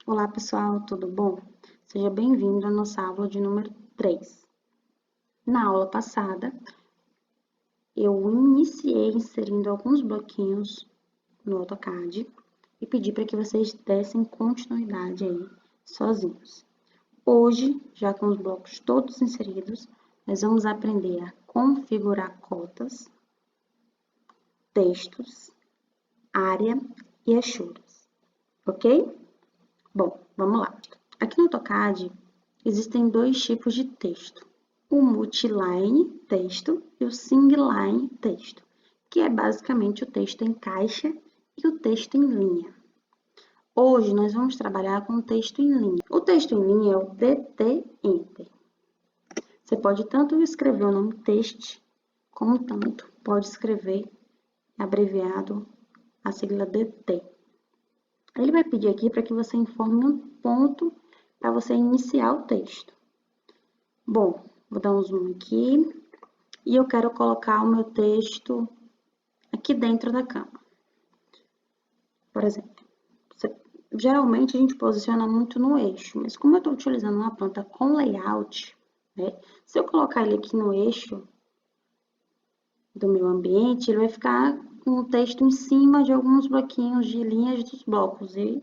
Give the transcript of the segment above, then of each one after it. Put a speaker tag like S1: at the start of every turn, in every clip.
S1: Olá, pessoal, tudo bom? Seja bem-vindo à nossa aula de número 3. Na aula passada, eu iniciei inserindo alguns bloquinhos no AutoCAD e pedi para que vocês dessem continuidade aí sozinhos. Hoje, já com os blocos todos inseridos, nós vamos aprender a configurar cotas, textos, área e achuras, ok? Bom, vamos lá. Aqui no AutoCAD, existem dois tipos de texto. O multiline texto e o singline texto, que é basicamente o texto em caixa e o texto em linha. Hoje, nós vamos trabalhar com o texto em linha. O texto em linha é o DT Enter. Você pode tanto escrever o nome text, como tanto pode escrever abreviado a sigla DT. Ele vai pedir aqui para que você informe um ponto para você iniciar o texto. Bom, vou dar um zoom aqui e eu quero colocar o meu texto aqui dentro da cama. Por exemplo, geralmente a gente posiciona muito no eixo, mas como eu estou utilizando uma planta com layout, né, se eu colocar ele aqui no eixo do meu ambiente, ele vai ficar com o texto em cima de alguns bloquinhos de linhas dos blocos, e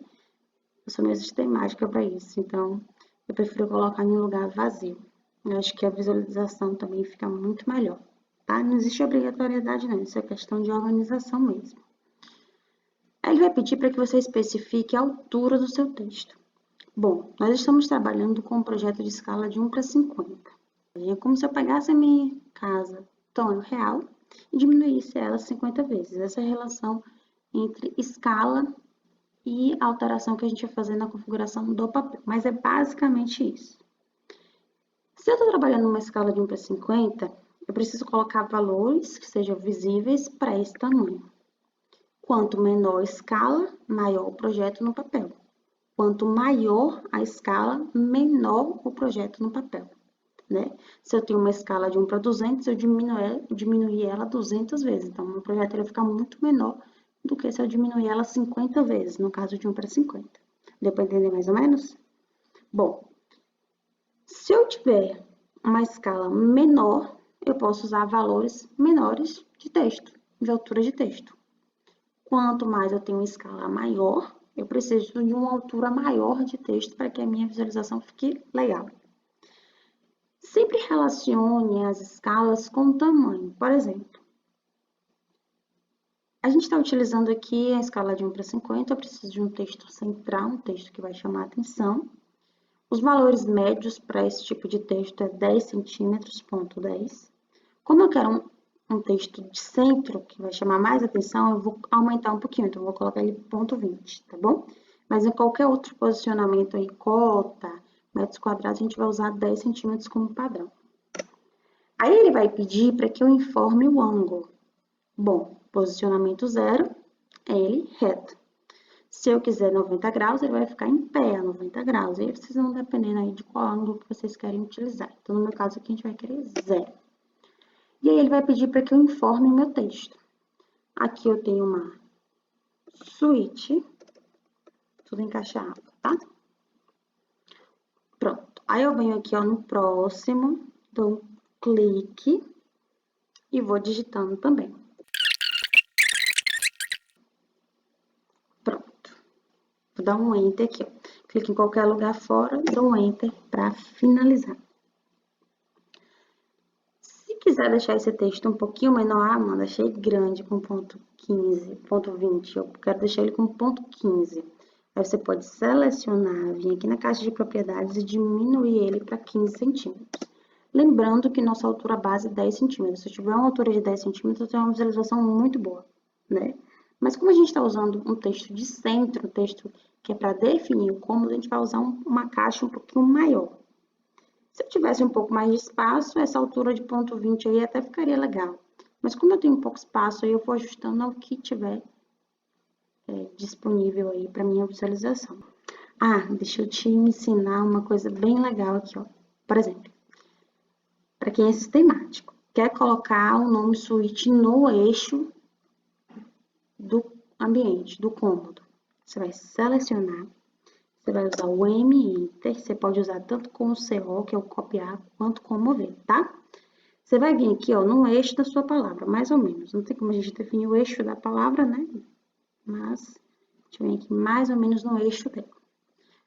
S1: eu sou meio sistemática para isso, então eu prefiro colocar em um lugar vazio. Eu acho que a visualização também fica muito melhor, tá? Não existe obrigatoriedade não, isso é questão de organização mesmo. Aí ele vai pedir para que você especifique a altura do seu texto. Bom, nós estamos trabalhando com um projeto de escala de 1 para 50. É como se eu pegasse a minha casa tamanho real e diminuísse ela 50 vezes. Essa é a relação entre escala e a alteração que a gente vai fazer na configuração do papel. Mas é basicamente isso. Se eu estou trabalhando numa escala de 1 para 50, eu preciso colocar valores que sejam visíveis para esse tamanho. Quanto menor a escala, maior o projeto no papel. Quanto maior a escala, menor o projeto no papel. Né? Se eu tenho uma escala de 1 para 200, eu diminuir ela 200 vezes. Então, o meu projeto vai ficar muito menor do que se eu diminuir ela 50 vezes, no caso de 1 para 50. Deu para entender mais ou menos? Bom, se eu tiver uma escala menor, eu posso usar valores menores de texto, de altura de texto. Quanto mais eu tenho uma escala maior, eu preciso de uma altura maior de texto para que a minha visualização fique legal. Sempre relacione as escalas com o tamanho. Por exemplo, a gente está utilizando aqui a escala de 1 para 50, eu preciso de um texto central, um texto que vai chamar a atenção. Os valores médios para esse tipo de texto é 10 centímetros, ponto 10. Como eu quero um texto de centro, que vai chamar mais atenção, eu vou aumentar um pouquinho, então eu vou colocar ele ponto 20, tá bom? Mas em qualquer outro posicionamento aí, cota, metros quadrados, a gente vai usar 10 centímetros como padrão. Aí ele vai pedir para que eu informe o ângulo. Bom, posicionamento 0 é ele reto. Se eu quiser 90 graus, ele vai ficar em pé a 90 graus. Aí vocês vão dependendo aí de qual ângulo que vocês querem utilizar. Então, no meu caso aqui, a gente vai querer 0. E aí ele vai pedir para que eu informe o meu texto. Aqui eu tenho uma suíte, tudo encaixado, tá? Pronto. Aí eu venho aqui, ó, no próximo, dou um clique e vou digitando também. Pronto. Vou dar um Enter aqui, ó. Clique em qualquer lugar fora, dou um Enter para finalizar. Se quiser deixar esse texto um pouquinho menor, Amanda, achei grande com ponto 15, ponto 20, eu quero deixar ele com ponto 15. Aí você pode selecionar, vir aqui na caixa de propriedades e diminuir ele para 15 centímetros. Lembrando que nossa altura base é 10 centímetros. Se eu tiver uma altura de 10 centímetros, eu tenho uma visualização muito boa, né? Mas como a gente está usando um texto de centro, um texto que é para definir o cômodo, a gente vai usar uma caixa um pouquinho maior. Se eu tivesse um pouco mais de espaço, essa altura de ponto 20 aí até ficaria legal. Mas como eu tenho pouco espaço, aí eu vou ajustando ao que tiver disponível aí para minha visualização. Ah, deixa eu te ensinar uma coisa bem legal aqui, ó. Por exemplo, para quem é sistemático, quer colocar o nome suíte no eixo do ambiente, do cômodo. Você vai selecionar, Você vai usar o M-Enter, você pode usar tanto com o CO, que é o copiar, quanto com o mover, tá? Você vai vir aqui, ó, no eixo da sua palavra, mais ou menos. Não tem como a gente definir o eixo da palavra, né? Mas, a gente vem aqui mais ou menos no eixo dela.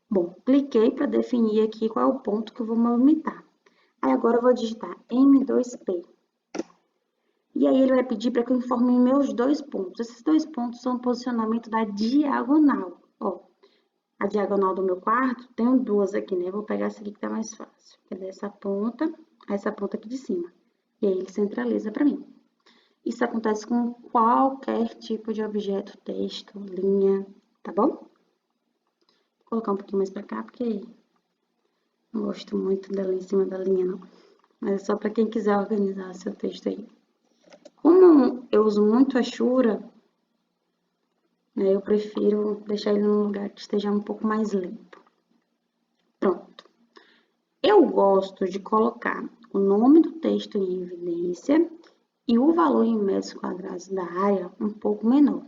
S1: Bom, cliquei para definir aqui qual é o ponto que eu vou movimentar. Aí, agora eu vou digitar M2P. E aí, ele vai pedir para que eu informe meus 2 pontos. Esses 2 pontos são o posicionamento da diagonal, ó. A diagonal do meu quarto, tenho 2 aqui, né? Eu vou pegar essa aqui que tá mais fácil. Que é dessa ponta a essa ponta aqui de cima. E aí, ele centraliza para mim. Isso acontece com qualquer tipo de objeto, texto, linha, tá bom? Vou colocar um pouquinho mais para cá, porque não gosto muito dela em cima da linha, não. Mas é só para quem quiser organizar seu texto aí. Como eu uso muito a Shura, né, eu prefiro deixar ele num lugar que esteja um pouco mais limpo. Pronto. Eu gosto de colocar o nome do texto em evidência e o valor em metros quadrados da área um pouco menor.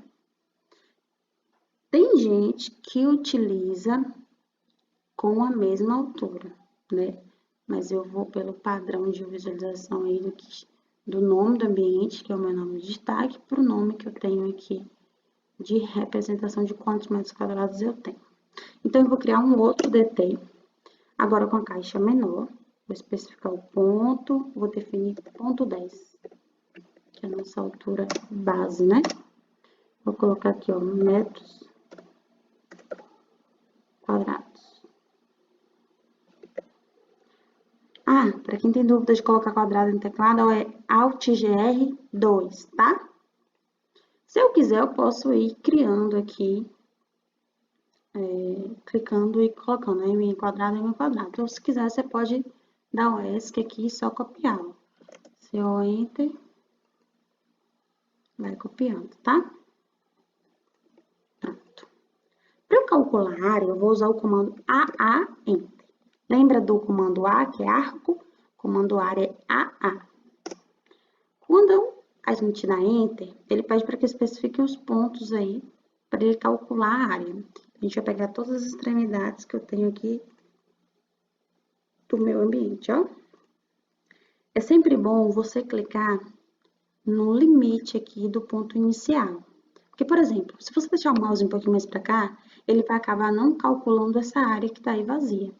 S1: Tem gente que utiliza com a mesma altura, né? Mas eu vou pelo padrão de visualização aí do nome do ambiente, que é o meu nome de destaque, para o nome que eu tenho aqui de representação de quantos metros quadrados eu tenho. Então, eu vou criar um outro DT, agora com a caixa menor, vou especificar o ponto, vou definir ponto 10, que é a nossa altura base, né? Vou colocar aqui, ó, metros quadrados. Ah, para quem tem dúvida de colocar quadrado no teclado, é Alt GR 2, tá? Se eu quiser, eu posso ir criando aqui, clicando e colocando M quadrado, M quadrado. Então, se quiser, você pode dar um ESC aqui e só copiar. CO Enter, vai copiando, tá? Pronto. Para eu calcular a área, eu vou usar o comando AA Enter. Lembra do comando A, que é arco? O comando área é AA. Quando a gente dá Enter, ele pede para que eu especifique os pontos aí, para ele calcular a área. A gente vai pegar todas as extremidades que eu tenho aqui do meu ambiente, ó. É sempre bom você clicar no limite aqui do ponto inicial. Porque, por exemplo, se você deixar o mouse um pouquinho mais para cá, ele vai acabar não calculando essa área que está aí vazia.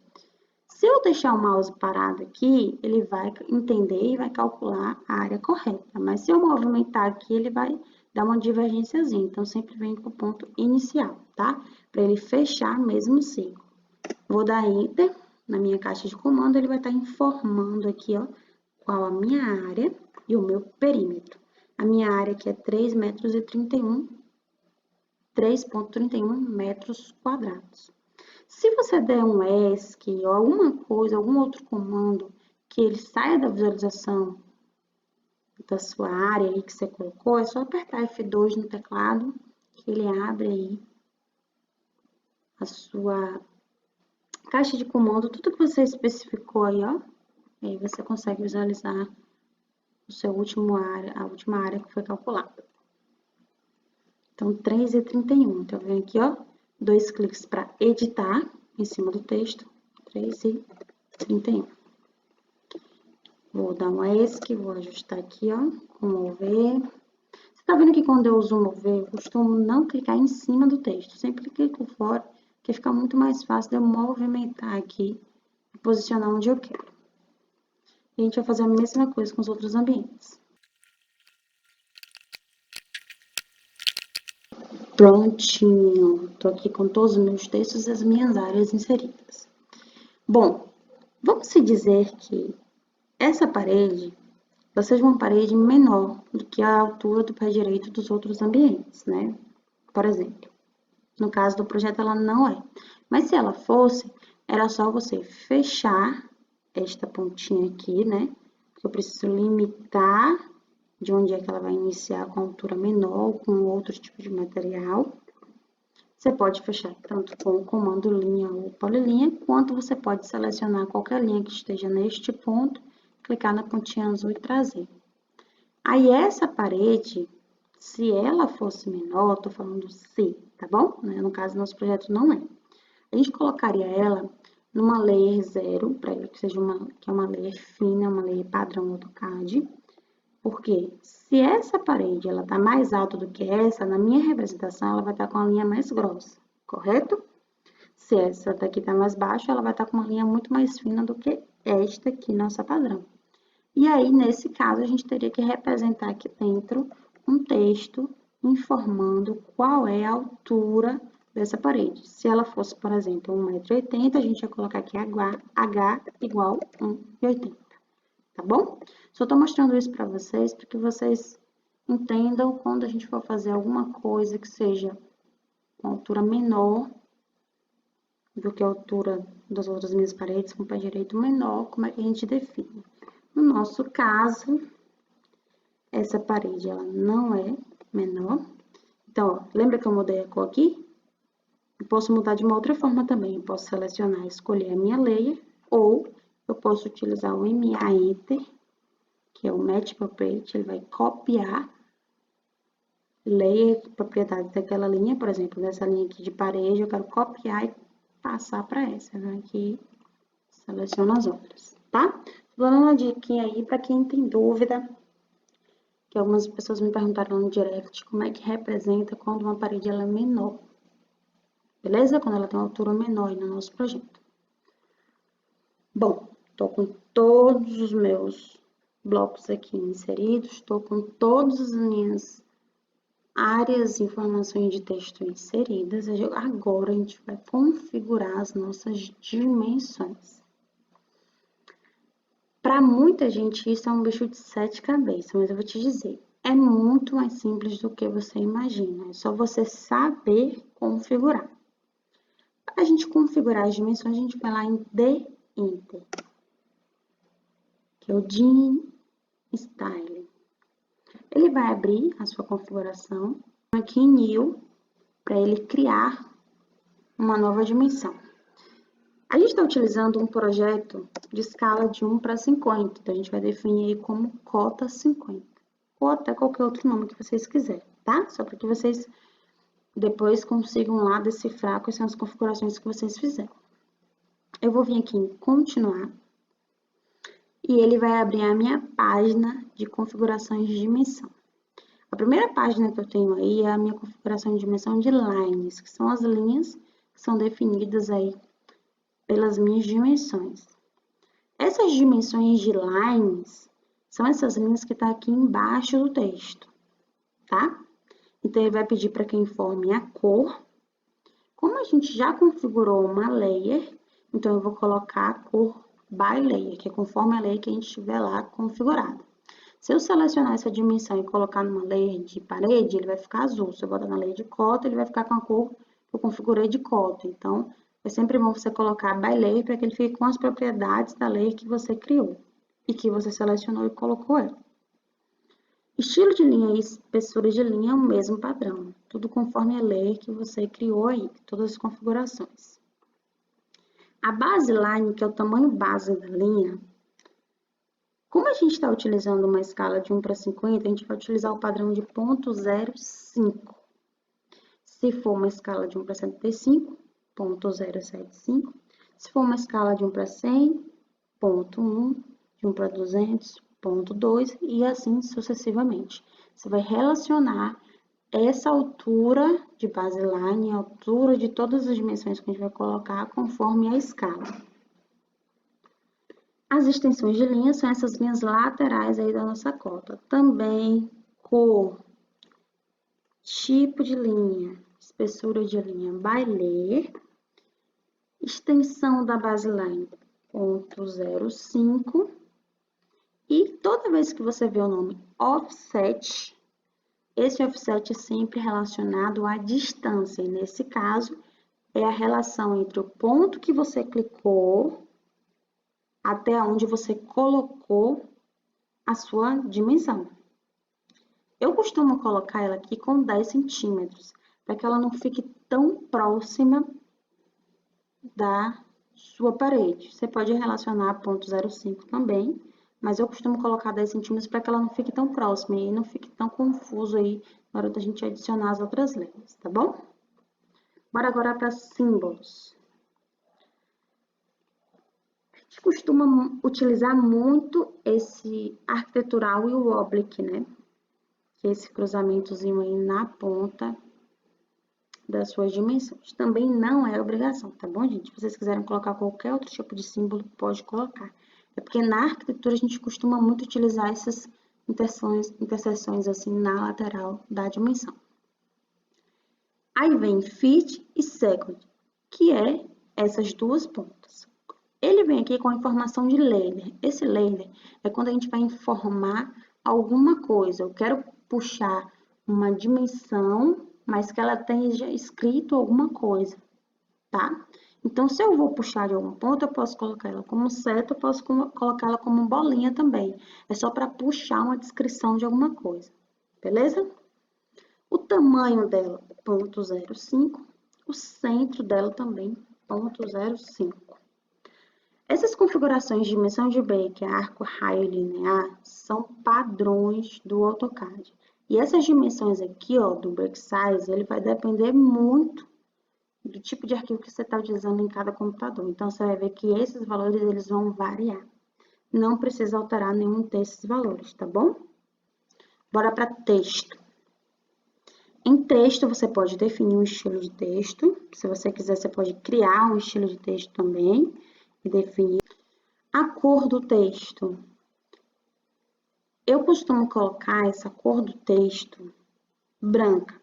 S1: Se eu deixar o mouse parado aqui, ele vai entender e vai calcular a área correta. Mas se eu movimentar aqui, ele vai dar uma divergênciazinha. Então, sempre vem com o ponto inicial, tá? Para ele fechar mesmo o ciclo. Vou dar Enter na minha caixa de comando, ele vai estar informando aqui, ó, qual a minha área e o meu perímetro. A minha área aqui é 3,31 metros quadrados. Se você der um ESC ou alguma coisa, algum outro comando que ele saia da visualização da sua área aí que você colocou, é só apertar F2 no teclado que ele abre aí a sua caixa de comando, tudo que você especificou aí, ó. E aí você consegue visualizar o seu a última área que foi calculada. Então, 3,31. Então, eu venho aqui, ó, 2 cliques para editar em cima do texto, 3,31. Vou dar um ESC, vou ajustar aqui, ó, com mover. Você tá vendo que quando eu uso mover, eu costumo não clicar em cima do texto, sempre clico fora, que fica muito mais fácil de eu movimentar aqui e posicionar onde eu quero. E a gente vai fazer a mesma coisa com os outros ambientes. Prontinho, tô aqui com todos os meus textos e as minhas áreas inseridas. Bom, vamos se dizer que essa parede seja uma parede menor do que a altura do pé direito dos outros ambientes, né? Por exemplo, no caso do projeto ela não é. Mas se ela fosse, era só você fechar esta pontinha aqui, né? Eu preciso limitar de onde é que ela vai iniciar com altura menor ou com outro tipo de material. Você pode fechar tanto com o comando linha ou polilinha, quanto você pode selecionar qualquer linha que esteja neste ponto, clicar na pontinha azul e trazer. Aí, essa parede, se ela fosse menor, tô falando se, tá bom? No caso, nosso projeto não é. A gente colocaria ela numa layer 0, para ele que seja que é uma layer fina, uma layer padrão AutoCAD. Porque se essa parede ela tá mais alta do que essa, na minha representação ela vai estar com a linha mais grossa, correto? Se essa daqui tá mais baixa, ela vai estar com uma linha muito mais fina do que esta aqui, nossa padrão. E aí, nesse caso, a gente teria que representar aqui dentro um texto informando qual é a altura dessa parede. Se ela fosse, por exemplo, 1,80 m, a gente ia colocar aqui H igual 1,80 m, tá bom? Só estou mostrando isso para vocês, para que vocês entendam quando a gente for fazer alguma coisa que seja com altura menor do que a altura das outras minhas paredes, com o pé direito menor, como é que a gente define? No nosso caso, essa parede, ela não é menor. Então, ó, lembra que eu mudei a cor aqui? Eu posso mudar de uma outra forma também. Eu posso selecionar, escolher a minha layer, ou eu posso utilizar o MA Enter, que é o Match Property, ele vai copiar layer, propriedade daquela linha, por exemplo, dessa linha aqui de parede, eu quero copiar e passar para essa. Eu venho aqui, seleciono as outras, tá? Tô dando uma diquinha aí para quem tem dúvida, que algumas pessoas me perguntaram no direct como é que representa quando uma parede ela é menor. Beleza? Quando ela tem uma altura menor aí no nosso projeto. Bom, tô com todos os meus blocos aqui inseridos, estou com todas as minhas áreas, informações de texto inseridas. Agora a gente vai configurar as nossas dimensões. Para muita gente isso é um bicho de 7 cabeças, mas eu vou te dizer, é muito mais simples do que você imagina. É só você saber configurar. Para a gente configurar as dimensões, a gente vai lá em The Enter, que é o Dim Style. Ele vai abrir a sua configuração aqui em New, para ele criar uma nova dimensão. A gente está utilizando um projeto de escala de 1 para 50, então a gente vai definir aí como cota 50. Ou até qualquer outro nome que vocês quiserem, tá? Só para que vocês depois consigam lá decifrar quais são as configurações que vocês fizeram. Eu vou vir aqui em continuar. E ele vai abrir a minha página de configurações de dimensão. A primeira página que eu tenho aí é a minha configuração de dimensão de lines, que são as linhas que são definidas aí pelas minhas dimensões. Essas dimensões de lines são essas linhas que estão aqui embaixo do texto, tá? Então, ele vai pedir para que informe a cor. Como a gente já configurou uma layer, então eu vou colocar a cor by layer, que é conforme a layer que a gente tiver lá configurada. Se eu selecionar essa dimensão e colocar numa layer de parede, ele vai ficar azul. Se eu botar na layer de cota, ele vai ficar com a cor que eu configurei de cota. Então, é sempre bom você colocar by layer para que ele fique com as propriedades da layer que você criou e que você selecionou e colocou ela. Estilo de linha e espessura de linha é o mesmo padrão, tudo conforme a layer que você criou aí, todas as configurações. A baseline, que é o tamanho base da linha, como a gente está utilizando uma escala de 1 para 50, a gente vai utilizar o padrão de 0,05. Se for uma escala de 1 para 75, 0,075. Se for uma escala de 1 para 100, 0,1. De 1 para 200, 0,2 e assim sucessivamente. Você vai relacionar essa altura de baseline, a altura de todas as dimensões que a gente vai colocar conforme a escala. As extensões de linha são essas linhas laterais aí da nossa cota. Também cor, tipo de linha, espessura de linha by layer, extensão da baseline 0,05 e toda vez que você vê o nome offset, esse offset é sempre relacionado à distância. E nesse caso, é a relação entre o ponto que você clicou até onde você colocou a sua dimensão. Eu costumo colocar ela aqui com 10 centímetros, para que ela não fique tão próxima da sua parede. Você pode relacionar a 0,05 também, mas eu costumo colocar 10 centímetros para que ela não fique tão próxima e não fique tão confuso aí na hora da gente adicionar as outras linhas, tá bom? Bora agora para símbolos. costuma utilizar muito esse arquitetural e o oblique, né? Que é esse cruzamentozinho aí na ponta das suas dimensões. Também não é obrigação, tá bom, gente? Se vocês quiserem colocar qualquer outro tipo de símbolo, pode colocar. É porque na arquitetura a gente costuma muito utilizar essas interseções assim na lateral da dimensão. Aí vem fit e second, que é essas duas pontas. Ele vem aqui com a informação de layers. Esse layer é quando a gente vai informar alguma coisa. Eu quero puxar uma dimensão, mas que ela tenha escrito alguma coisa, tá? Então, se eu vou puxar de algum ponto, eu posso colocar ela como seta, eu posso colocar ela como bolinha também. É só para puxar uma descrição de alguma coisa, beleza? O tamanho dela, 0,05. O centro dela também, 0,05. Essas configurações de dimensão de Baker, arco, raio e linear, são padrões do AutoCAD. E essas dimensões aqui, ó, do break size, ele vai depender muito do tipo de arquivo que você está utilizando em cada computador. Então, você vai ver que esses valores, eles vão variar. Não precisa alterar nenhum desses valores, tá bom? Bora para texto. Em texto, você pode definir um estilo de texto. Se você quiser, você pode criar um estilo de texto também e definir. A cor do texto. Eu costumo colocar essa cor do texto branca,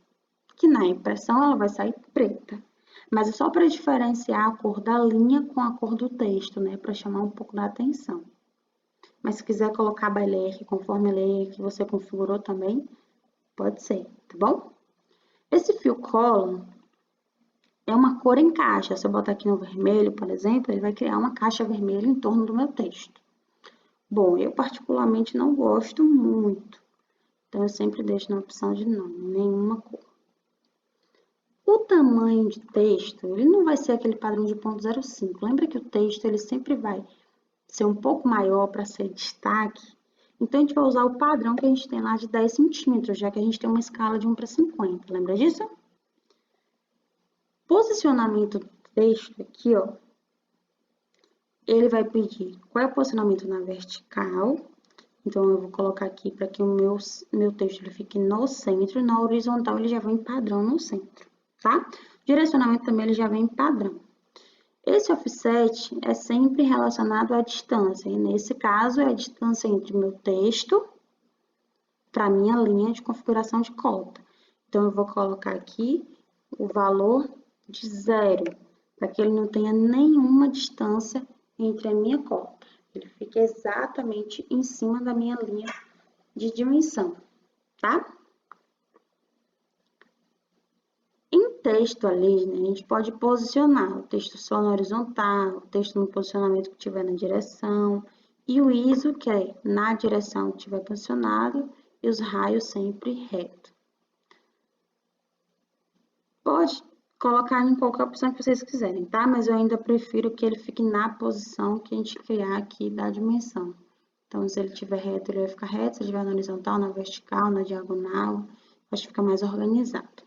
S1: que na impressão ela vai sair preta. Mas é só para diferenciar a cor da linha com a cor do texto, né? Para chamar um pouco da atenção. Mas se quiser colocar BLR conforme a lei que você configurou também, pode ser, tá bom? Esse fill color é uma cor em caixa. Se eu botar aqui no vermelho, por exemplo, ele vai criar uma caixa vermelha em torno do meu texto. Bom, eu particularmente não gosto muito, então eu sempre deixo na opção de não, nenhuma cor. O tamanho de texto, ele não vai ser aquele padrão de 0,05. Lembra que o texto ele sempre vai ser um pouco maior para ser destaque? Então, a gente vai usar o padrão que a gente tem lá de 10 centímetros, já que a gente tem uma escala de 1 para 50. Lembra disso? Posicionamento do texto aqui, ó, ele vai pedir qual é o posicionamento na vertical. Então, eu vou colocar aqui para que o meu texto ele fique no centro. Na horizontal, ele já vem padrão no centro, tá? Direcionamento também, ele já vem padrão. Esse offset é sempre relacionado à distância. E nesse caso, é a distância entre o meu texto para a minha linha de configuração de cota. Então, eu vou colocar aqui o valor de 0, para que ele não tenha nenhuma distância entre a minha cota. Ele fica exatamente em cima da minha linha de dimensão, tá? Em texto ali, né, a gente pode posicionar o texto só na horizontal, o texto no posicionamento que tiver na direção, e o ISO, que é na direção que tiver posicionado, e os raios sempre reto. Pode colocar em qualquer opção que vocês quiserem, tá? Mas eu ainda prefiro que ele fique na posição que a gente criar aqui da dimensão. Então, se ele estiver reto, ele vai ficar reto. Se ele estiver na horizontal, na vertical, na diagonal, acho que fica mais organizado.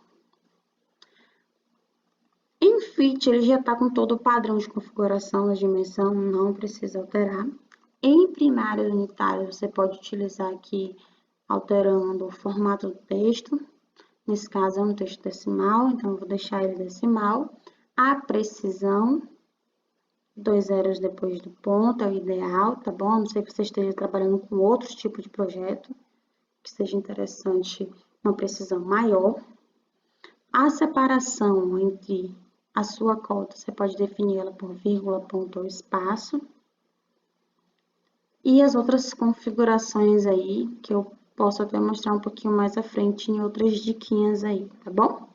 S1: Em fit, ele já está com todo o padrão de configuração da dimensão, não precisa alterar. Em primário e unitário, você pode utilizar aqui, alterando o formato do texto. Nesse caso, é um texto decimal, então eu vou deixar ele decimal. A precisão, 2 zeros depois do ponto, é o ideal, tá bom? A não ser que você esteja trabalhando com outros tipos de projeto, que seja interessante uma precisão maior. A separação entre a sua cota, você pode definir ela por vírgula, ponto ou espaço. E as outras configurações aí, que eu posso até mostrar um pouquinho mais à frente em outras diquinhas aí, tá bom?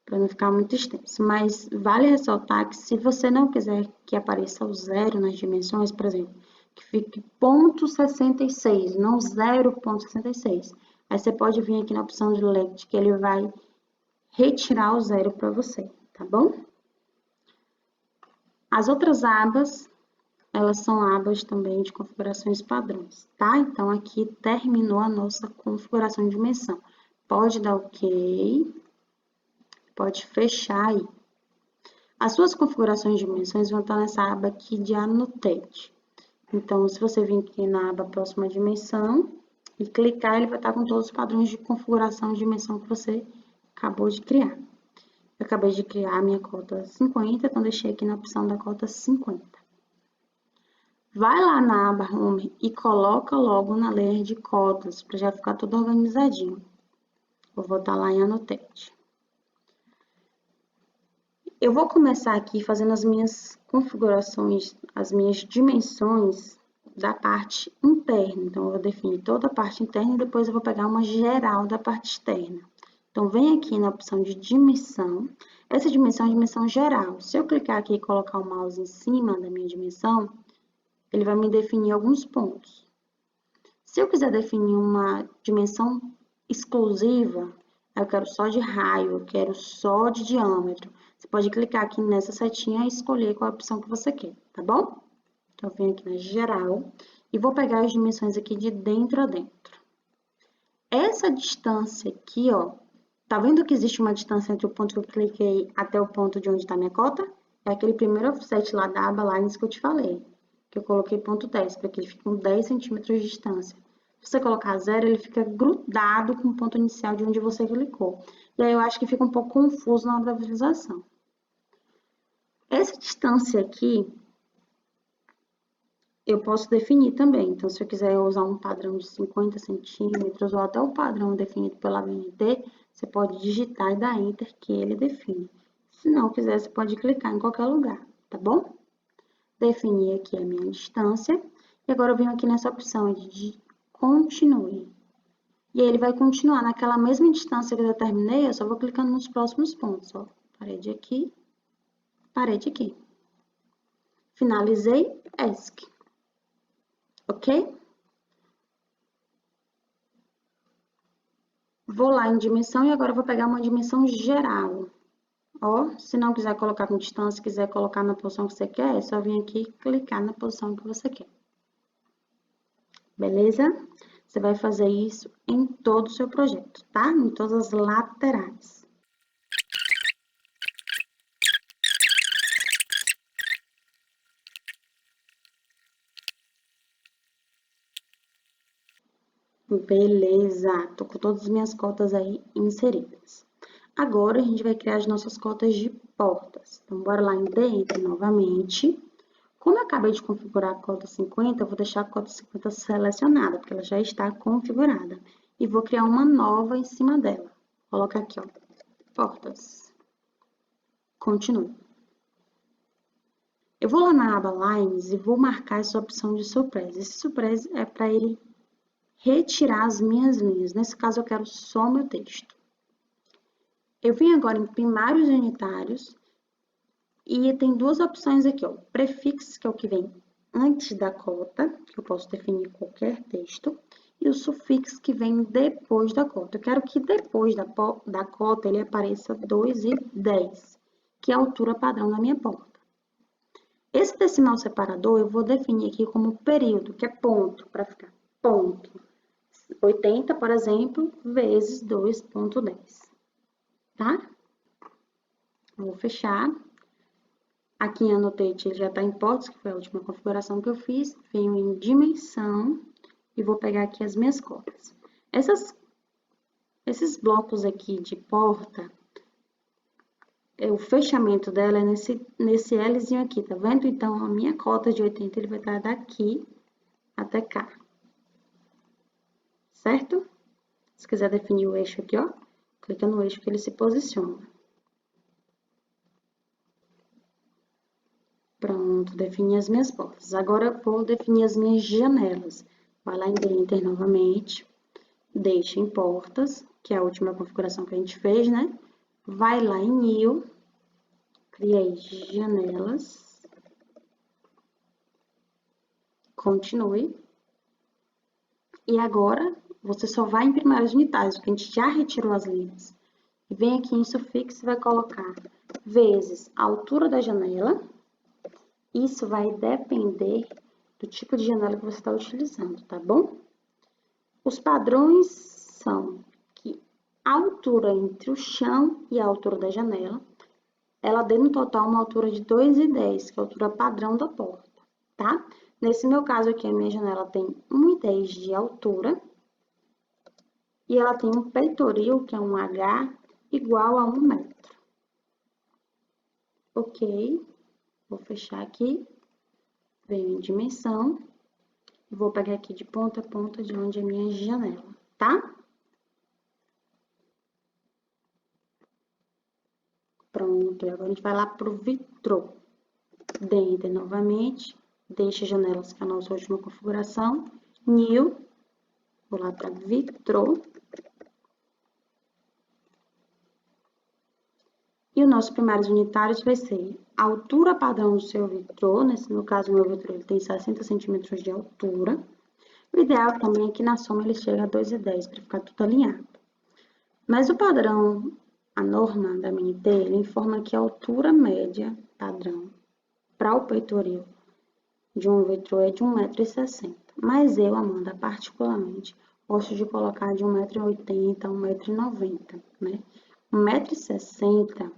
S1: Para não ficar muito extenso. Mas vale ressaltar que se você não quiser que apareça o zero nas dimensões, por exemplo, que fique 0,66, não 0,66. Aí você pode vir aqui na opção de Select, que ele vai retirar o zero para você, tá bom? As outras abas, elas são abas também de configurações padrões, tá? Então, aqui terminou a nossa configuração de dimensão. Pode dar OK, pode fechar aí. As suas configurações de dimensões vão estar nessa aba aqui de Annotate. Então, se você vir aqui na aba próxima dimensão e clicar, ele vai estar com todos os padrões de configuração de dimensão que você acabou de criar. Eu acabei de criar a minha cota 50, então deixei aqui na opção da cota 50. Vai lá na aba Home e coloca logo na layer de cotas, para já ficar tudo organizadinho. Vou voltar lá em Annotate. Eu vou começar aqui fazendo as minhas configurações, as minhas dimensões da parte interna. Então, eu vou definir toda a parte interna e depois eu vou pegar uma geral da parte externa. Então, vem aqui na opção de dimensão. Essa dimensão é a dimensão geral. Se eu clicar aqui e colocar o mouse em cima da minha dimensão, ele vai me definir alguns pontos. Se eu quiser definir uma dimensão exclusiva, eu quero só de raio, eu quero só de diâmetro. Você pode clicar aqui nessa setinha e escolher qual a opção que você quer, tá bom? Então, eu venho aqui na geral e vou pegar as dimensões aqui de dentro a dentro. Essa distância aqui, ó, tá vendo que existe uma distância entre o ponto que eu cliquei até o ponto de onde está minha cota? É aquele primeiro offset lá da aba Lines que eu te falei, que eu coloquei ponto 10, para que ele fique com 10 centímetros de distância. Se você colocar 0, ele fica grudado com o ponto inicial de onde você clicou. E aí eu acho que fica um pouco confuso na hora da visualização. Essa distância aqui, eu posso definir também. Então, se eu quiser usar um padrão de 50 centímetros ou até o padrão definido pela BNT, você pode digitar e dar Enter que ele define. Se não quiser, você pode clicar em qualquer lugar, tá bom? Definir aqui a minha distância. E agora eu venho aqui nessa opção de continue. E aí ele vai continuar naquela mesma distância que eu determinei, eu só vou clicando nos próximos pontos, ó. Parede aqui, parede aqui. Finalizei, ESC. Ok? Vou lá em dimensão e agora eu vou pegar uma dimensão geral. Ó, se não quiser colocar com distância, quiser colocar na posição que você quer, é só vir aqui e clicar na posição que você quer. Beleza? Você vai fazer isso em todo o seu projeto, tá? Em todas as laterais. Beleza, tô com todas as minhas cotas aí inseridas. Agora, a gente vai criar as nossas cotas de portas. Então, bora lá em Dentro novamente. Como eu acabei de configurar a cota 50, eu vou deixar a cota 50 selecionada, porque ela já está configurada. E vou criar uma nova em cima dela. Coloca aqui, ó, portas. Continue. Eu vou lá na aba Lines e vou marcar essa opção de surpresa. Esse surpresa é para ele retirar as minhas linhas. Nesse caso, eu quero só meu texto. Eu vim agora em primários e unitários e tem duas opções aqui, ó. Prefixo, que é o que vem antes da cota, que eu posso definir qualquer texto, e o sufixo, que vem depois da cota. Eu quero que depois da cota ele apareça 2 e 10, que é a altura padrão da minha porta. Esse decimal separador eu vou definir aqui como período, que é ponto, para ficar ponto. 80, por exemplo, vezes 2,10, tá? Vou fechar. Aqui em Annotate ele já está em portas, que foi a última configuração que eu fiz. Venho em dimensão e vou pegar aqui as minhas cotas. Esses blocos aqui de porta, o fechamento dela é nesse Lzinho aqui, tá vendo? Então, a minha cota de 80, ele vai estar daqui até cá. Certo? Se quiser definir o eixo aqui, ó, clica no eixo que ele se posiciona. Pronto, defini as minhas portas. Agora eu vou definir as minhas janelas. Vai lá em Enter novamente, deixa em portas, que é a última configuração que a gente fez, né? Vai lá em New, criei janelas, continue. E agora, você só vai em primários unitários, porque a gente já retirou as linhas. E vem aqui em sufixo e vai colocar vezes a altura da janela. Isso vai depender do tipo de janela que você está utilizando, tá bom? Os padrões são que a altura entre o chão e a altura da janela, ela dê no total uma altura de 2,10, que é a altura padrão da porta, tá? Nesse meu caso aqui, a minha janela tem 1,10 de altura e ela tem um peitoril, que é um H, igual a 1 metro. Ok, vou fechar aqui, venho em dimensão, vou pegar aqui de ponta a ponta de onde é a minha janela, tá? Pronto, agora a gente vai lá pro vitrô. Dentro novamente, deixa janelas, que é a nossa última configuração. New, vou lá para vitrô. E os nossos primários unitários vai ser a altura padrão do seu vitrô. No caso, o meu vitrô ele tem 60 centímetros de altura. O ideal também é que na soma ele chega a 2,10 para ficar tudo alinhado. Mas o padrão, a norma da MNT, ele informa que a altura média padrão para o peitoril de um vitrô é de 1,60 m. Mas eu, Amanda, particularmente, gosto de colocar de 1,80 m a 1,90 m, né? 1,60 m,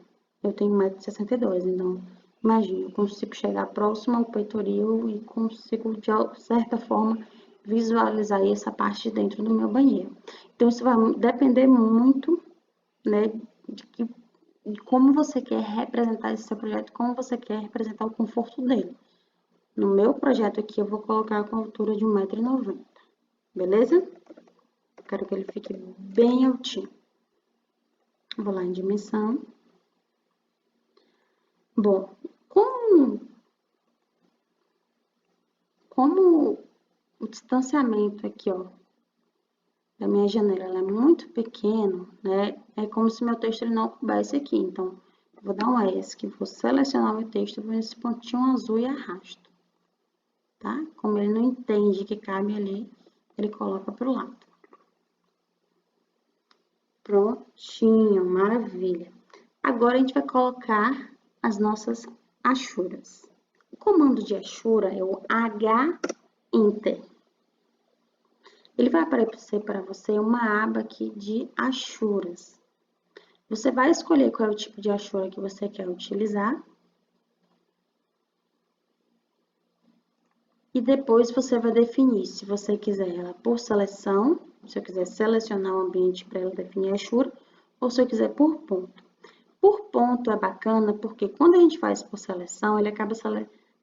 S1: eu tenho 1,62 m, então, imagina, eu consigo chegar próximo ao peitoril e consigo, de certa forma, visualizar essa parte de dentro do meu banheiro. Então, isso vai depender muito, né, de como você quer representar esse seu projeto, como você quer representar o conforto dele. No meu projeto aqui, eu vou colocar com a altura de 1,90 m, beleza? Quero que ele fique bem altinho. Vou lá em dimensão. Bom, como o distanciamento aqui, ó, da minha janela, ela é muito pequeno, né? É como se meu texto ele não coubesse aqui. Então, eu vou dar um ESC, vou selecionar meu texto, vou nesse pontinho azul e arrasto. Tá? Como ele não entende que cabe ali, ele coloca pro lado. Prontinho, maravilha. Agora, a gente vai colocar as nossas achuras. O comando de achura é o H-Enter. Ele vai aparecer para você uma aba aqui de achuras. Você vai escolher qual é o tipo de achura que você quer utilizar. E depois você vai definir se você quiser ela por seleção, se eu quiser selecionar o ambiente para ela definir a achura, ou se eu quiser por ponto. Por ponto é bacana porque quando a gente faz por seleção, ele acaba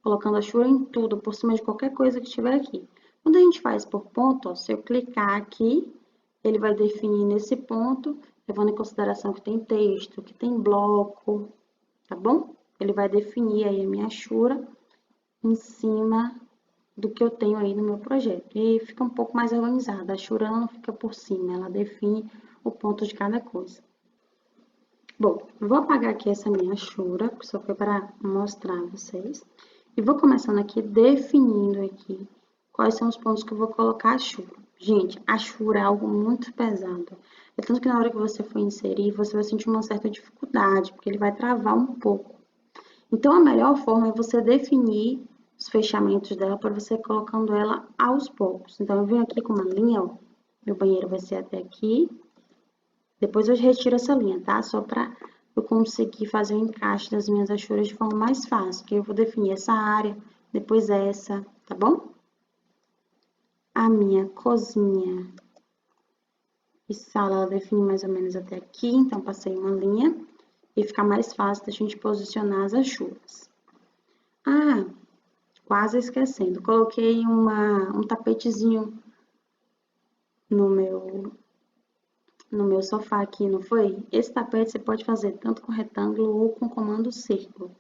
S1: colocando a achura em tudo, por cima de qualquer coisa que estiver aqui. Quando a gente faz por ponto, ó, se eu clicar aqui, ele vai definir nesse ponto, levando em consideração que tem texto, que tem bloco, tá bom? Ele vai definir aí a minha achura em cima do que eu tenho aí no meu projeto. E fica um pouco mais organizada. A achura não fica por cima, ela define o ponto de cada coisa. Bom, eu vou apagar aqui essa minha achura, que só foi para mostrar a vocês. E vou começando aqui, definindo aqui quais são os pontos que eu vou colocar achura. Gente, achura é algo muito pesado. É tanto que na hora que você for inserir, você vai sentir uma certa dificuldade, porque ele vai travar um pouco. Então, a melhor forma é você definir os fechamentos dela para você ir colocando ela aos poucos. Então, eu venho aqui com uma linha, ó. Meu banheiro vai ser até aqui. Depois eu retiro essa linha, tá? Só para eu conseguir fazer o encaixe das minhas achuras de forma mais fácil. Que eu vou definir essa área, depois essa, tá bom? A minha cozinha e sala, ela define mais ou menos até aqui. Então, passei uma linha e fica mais fácil da gente posicionar as achuras. Ah, quase esquecendo. Coloquei um tapetezinho no meu sofá aqui, não foi? Esse tapete você pode fazer tanto com retângulo ou com comando círculo.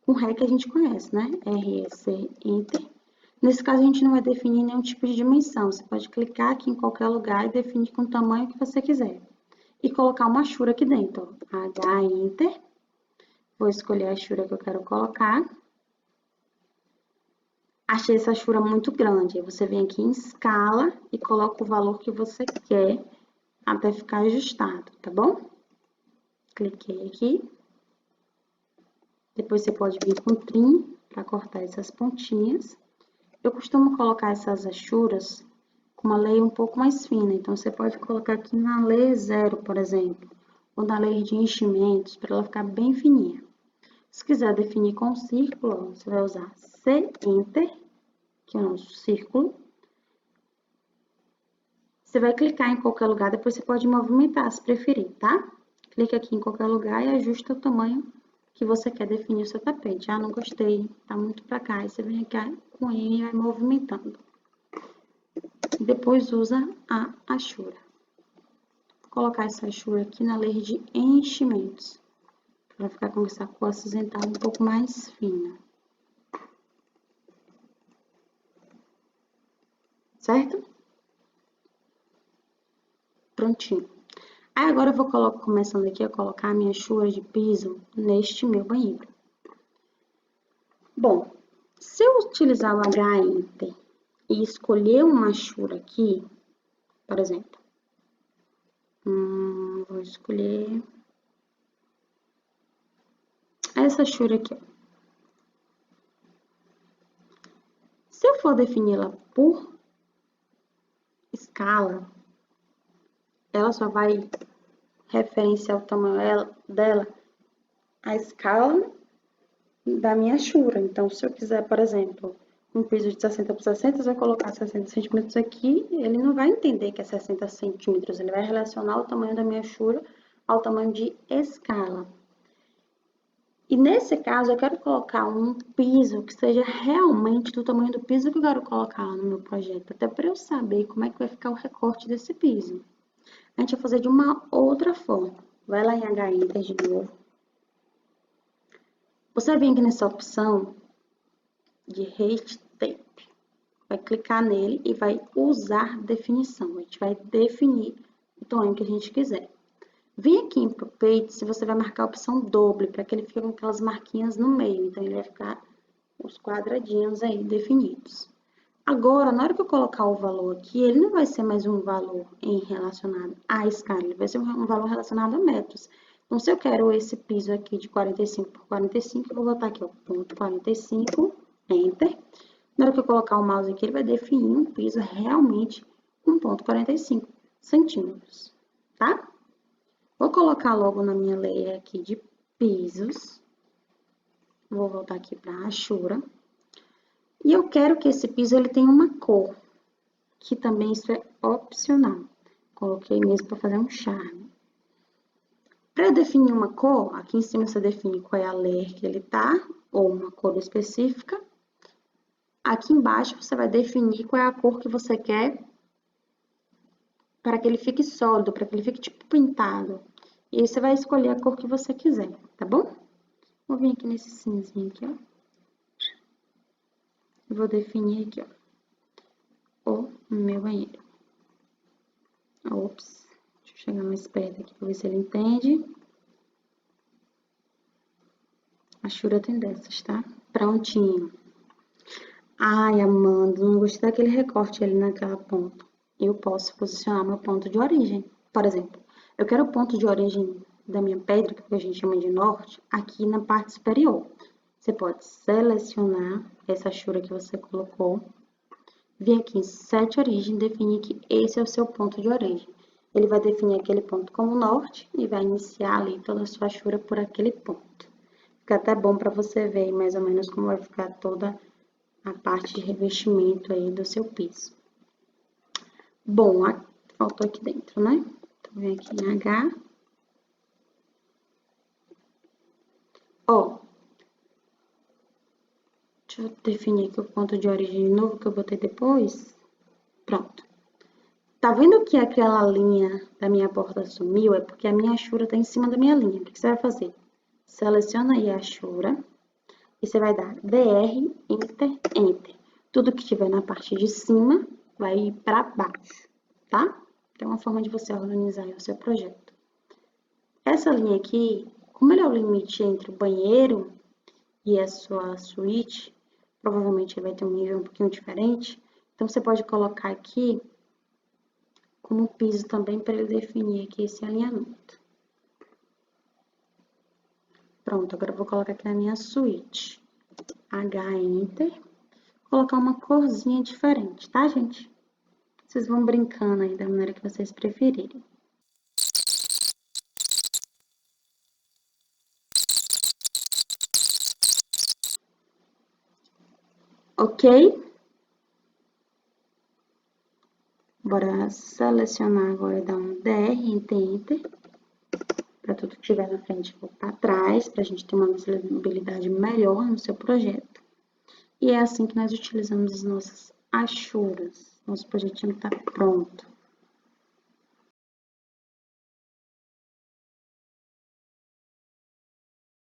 S1: Com ré que a gente conhece, né? REC, Enter. Nesse caso, a gente não vai definir nenhum tipo de dimensão. Você pode clicar aqui em qualquer lugar e definir com o tamanho que você quiser. E colocar uma achura aqui dentro, ó. H, Enter. Vou escolher a achura que eu quero colocar. Achei essa achura muito grande. Aí você vem aqui em escala e coloca o valor que você quer até ficar ajustado, tá bom? Cliquei aqui. Depois você pode vir com trim para cortar essas pontinhas. Eu costumo colocar essas achuras com uma lei um pouco mais fina. Então, você pode colocar aqui na lei 0, por exemplo. Ou na lei de enchimentos, para ela ficar bem fininha. Se quiser definir com círculo, você vai usar C, Enter. que é o nosso círculo. Você vai clicar em qualquer lugar, depois você pode movimentar, se preferir, tá? Clica aqui em qualquer lugar e ajusta o tamanho que você quer definir o seu tapete. Ah, não gostei, tá muito pra cá. Aí você vem aqui com ele e vai movimentando. E depois usa a achura. Vou colocar essa achura aqui na layer de enchimentos, para ficar com essa cor acinzentada um pouco mais fina. Certo? Prontinho. Aí agora eu vou começando aqui a colocar a minha achura de piso neste meu banheiro. Bom, se eu utilizar o H-Enter e escolher uma achura aqui, por exemplo, vou escolher essa achura aqui, ó. Se eu for defini-la por escala, ela só vai referenciar o tamanho dela à escala da minha achura. Então, se eu quiser, por exemplo, um piso de 60 por 60, eu vou colocar 60 centímetros aqui, ele não vai entender que é 60 centímetros, ele vai relacionar o tamanho da minha achura ao tamanho de escala. E nesse caso, eu quero colocar um piso que seja realmente do tamanho do piso que eu quero colocar no meu projeto, até para eu saber como é que vai ficar o recorte desse piso. A gente vai fazer de uma outra forma. Vai lá em H-Enter de novo. Você vem aqui nessa opção de Height Tape. Vai clicar nele e vai usar definição. A gente vai definir o tamanho que a gente quiser. Vem aqui em Properties e você vai marcar a opção doble, para que ele fique com aquelas marquinhas no meio. Então, ele vai ficar os quadradinhos aí definidos. Agora, na hora que eu colocar o valor aqui, ele não vai ser mais um valor relacionado à escala, ele vai ser um valor relacionado a metros. Então, se eu quero esse piso aqui de 45 por 45, eu vou botar aqui, ó, ponto 45, Enter. Na hora que eu colocar o mouse aqui, ele vai definir um piso realmente com ponto 45 centímetros, tá? Vou colocar logo na minha layer aqui de pisos. Vou voltar aqui para a achura. E eu quero que esse piso ele tenha uma cor, que também isso é opcional. Coloquei mesmo para fazer um charme. Para definir uma cor, aqui em cima você define qual é a layer que ele tá, ou uma cor específica. Aqui embaixo você vai definir qual é a cor que você quer para que ele fique sólido, para que ele fique tipo pintado. E aí você vai escolher a cor que você quiser, tá bom? Vou vir aqui nesse cinzinho aqui, ó. Vou definir aqui, ó, o meu banheiro. Ops, deixa eu chegar mais perto aqui para ver se ele entende. A Shura tem dessas, tá? Prontinho. Ai, Amanda, não gostei daquele recorte ali naquela ponta. Eu posso posicionar meu ponto de origem. Por exemplo, eu quero o ponto de origem da minha pedra, que a gente chama de norte, aqui na parte superior. Você pode selecionar essa Shura que você colocou, vir aqui em Set Origem, definir que esse é o seu ponto de origem. Ele vai definir aquele ponto como norte e vai iniciar ali toda a sua Shura por aquele ponto. Fica até bom para você ver mais ou menos como vai ficar toda a parte de revestimento aí do seu piso. Bom, faltou aqui dentro, né? Então, vem aqui em H. Ó, deixa eu definir aqui o ponto de origem novo que eu botei depois. Pronto. Tá vendo que aquela linha da minha porta sumiu? É porque a minha achura tá em cima da minha linha. O que você vai fazer? Seleciona aí a achura e você vai dar DR, Enter, Enter. Tudo que tiver na parte de cima vai ir para baixo, tá? Então, é uma forma de você organizar o seu projeto. Essa linha aqui, como ele é o limite entre o banheiro e a sua suíte, provavelmente ele vai ter um nível um pouquinho diferente. Então, você pode colocar aqui como piso também para ele definir aqui esse alinhamento. Pronto, agora eu vou colocar aqui na minha suíte. H-Enter. Colocar uma corzinha diferente, tá, gente? Vocês vão brincando aí da maneira que vocês preferirem. Ok? Bora selecionar agora e dar um DR, Enter, para tudo que estiver na frente voltar atrás, para a gente ter uma visibilidade melhor no seu projeto. E é assim que nós utilizamos as nossas achuras. Nosso projetinho está pronto.